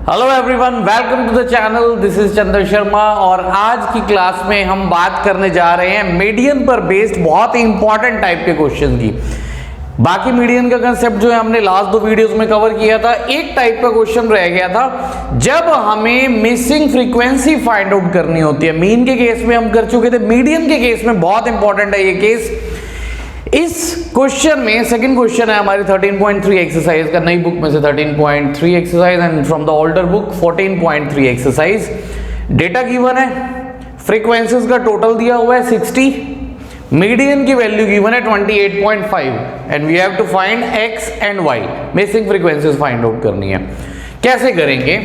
Hello everyone, welcome to the channel. This is Chandra Sharma और आज की क्लास में हम बात करने जा रहे हैं मीडियन पर बेस्ड बहुत ही इंपॉर्टेंट टाइप के क्वेश्चन की। बाकी मीडियन का कंसेप्ट जो है हमने लास्ट दो वीडियोस में कवर किया था। एक टाइप का क्वेश्चन रह गया था जब हमें मिसिंग फ्रीक्वेंसी फाइंड आउट करनी होती है। मीन के केस में हम कर चुके थे, मीडियन के केस में बहुत इंपॉर्टेंट है ये केस। इस क्वेश्चन में सेकंड क्वेश्चन है हमारी 13.3 एक्सरसाइज का, नई बुक में से 13.3 exercise and from the older book 14.3 exercise. Data given है, फ्रीक्वेंसीज का टोटल दिया हुआ है 60, मीडियन की वैल्यू गिवन है 28.5 and we have to find X and Y. Missing frequencies find out करनी है। कैसे करेंगे?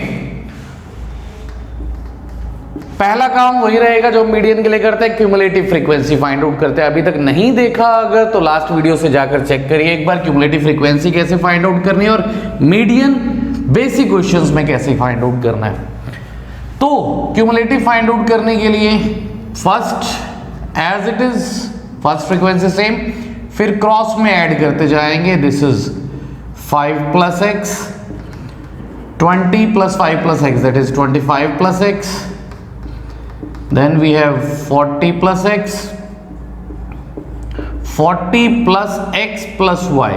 पहला काम वही रहेगा जो मीडियन के लिए करते हैं, क्यूमुलेटिव फ्रीक्वेंसी फाइंड आउट करते हैं। अभी तक नहीं देखा अगर तो लास्ट वीडियो से जाकर चेक करिए एक बार, क्यूमुलेटिव फ्रीक्वेंसी कैसे फाइंड आउट करनी है और मीडियन बेसिक क्वेश्चंस में कैसे फाइंड आउट करना है। तो क्यूमुलेटिव फाइंड आउट करने के लिए first as it is first frequency same, फिर क्रॉस में ऐड करते जाएंगे। This is 5 plus X, 20 plus 5 plus X that is 25 plus X, then we have 40 plus x, 40 plus x plus y,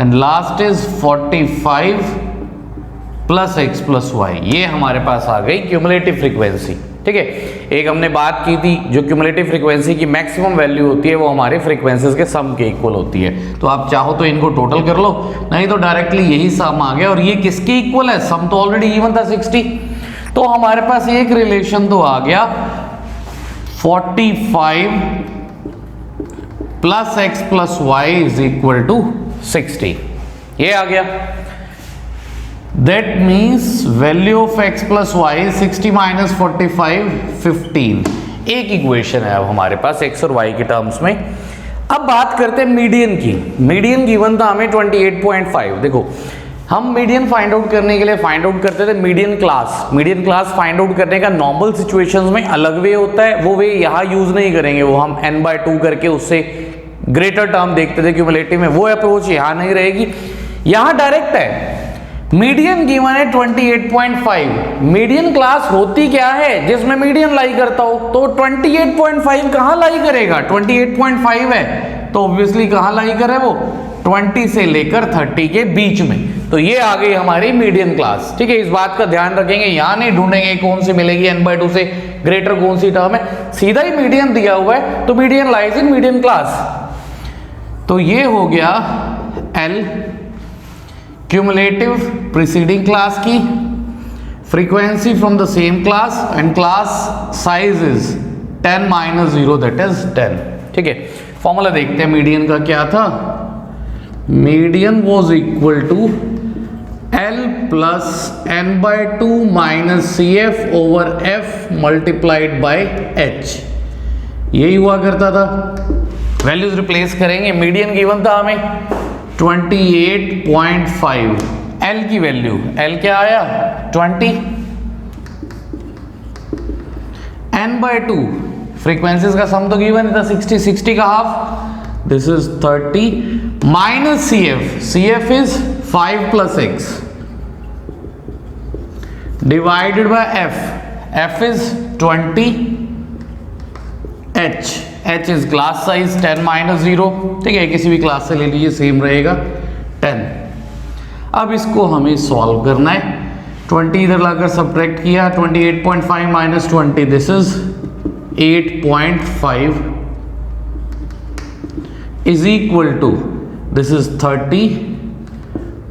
and last is 45 plus x plus y। ये हमारे पास आ गई cumulative frequency. ठीक है, एक हमने बात की थी जो क्यूमुलेटिव फ्रीक्वेंसी की मैक्सिमम वैल्यू होती है वो हमारे फ्रीक्वेंसीज के सम के इक्वल होती है। तो आप चाहो तो इनको टोटल कर लो, नहीं तो डायरेक्टली यही सम आ गया। और ये किसके इक्वल है? सम तो ऑलरेडी इवन था 60, तो हमारे पास एक रिलेशन तो आ गया 45 plus X plus Y is equal to 60। ये आ गया। That means value of X plus Y 60 minus 45 15। एक इक्वेशन है अब हमारे पास एक्स और वाई के टर्म्स में। अब बात करते हैं मीडियन की। मीडियन गिवन था हमें 28.5। देखो, हम मीडियन फाइंड आउट करने के लिए फाइंड आउट करते थे median class. Median class find out करने का नॉर्मल सिचुएशंस में अलग वे होता है, वो वे यहाँ यूज नहीं करेंगे। वो हम n/2 करके उससे ग्रेटर टर्म देखते थे क्यूमुलेटिव में, वो अप्रोच यहाँ नहीं रहेगी। यहाँ डायरेक्ट है, मीडियन गिवन है 28.5। मीडियन क्लास होती क्या है? जिसमें मीडियन लाई करता हो। तो 28.5 कहाँ लाई करेगा? 28.5 है तो ऑब्वियसली कहाँ लाई करे वो? 20 से लेकर 30 के बीच में। तो ये आ गई हमारी मीडियन क्लास। ठीक है, इस बात का ध्यान रखेंगे, यहां नहीं ढूंढेंगे कौन सी मिलेगी n/2 से ग्रेटर कौन सी टर्म है, सीधा ही मीडियन दिया हुआ है तो median lies in median class. तो ये हो गया L क्यूमुलेटिव प्रीसीडिंग क्लास की frequency from the same class and class size is 10 minus 0 that is 10। ठीक है, फॉर्मूला देखते हैं मीडियन का क्या था। Median was equal to L plus n/2 minus CF over F multiplied by H। यही हुआ करता था। वैल्यूज रिप्लेस करेंगे। मीडियन गिवन था हमें 28.5। L की वैल्यू, L क्या आया? 20, n/2 फ्रीक्वेंसीज का सम तो गिवन था 60, 60 का half this is 30 minus CF is 5 plus x divided by F is 20, H is glass size 10 minus 0। ठीक है, किसी भी क्लास से ले लीजिए सेम रहेगा 10। अब इसको हमें सॉल्व करना है। 20 इधर लाकर सब्ट्रैक्ट किया, 28.5 minus 20 this is 8.5 is equal to this is 30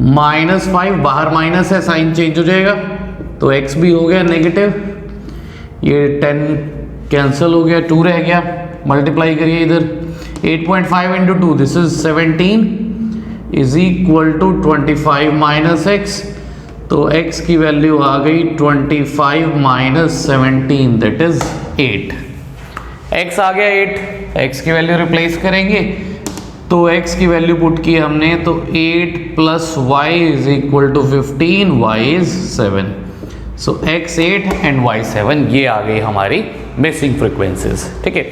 minus 5, बाहर माइनस है साइन चेंज हो जाएगा तो x भी हो गया नेगेटिव, ये 10 कैंसिल हो गया, 2 रह गया, मल्टीप्लाई करिए इधर 8.5 into 2 this is 17 is equal to 25 minus x। तो x की वैल्यू आ गई 25 माइनस 17 दैट इज 8। x आ गया 8, x की वैल्यू रिप्लेस करेंगे तो x की वैल्यू पुट की हमने तो 8 plus y is equal to 15, y is 7। So x 8 and y 7, ये आ गई हमारी मिसिंग फ्रीक्वेंसीज। ठीक है,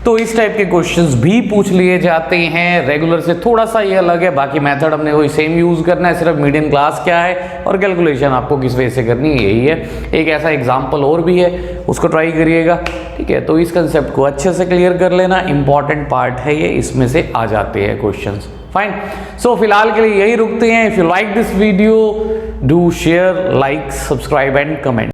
तो इस टाइप के क्वेश्चंस भी पूछ लिए जाते हैं। रेगुलर से थोड़ा सा ये अलग है, बाकी मेथड हमने वही सेम यूज करना है, सिर्फ मीडियन क्लास क्या है और कैलकुलेशन आपको किस वे से करनी है यही है। एक ऐसा एग्जाम्पल और भी है, उसको ट्राई करिएगा, ठीक है। तो इस कंसेप्ट को अच्छे से क्लियर कर लेना, इंपॉर्टेंट पार्ट है ये, इसमें से आ जाते हैं क्वेश्चंस। फाइन, सो फिलहाल के लिए यही रुकते हैं। If you like this video, do share, like, subscribe and comment.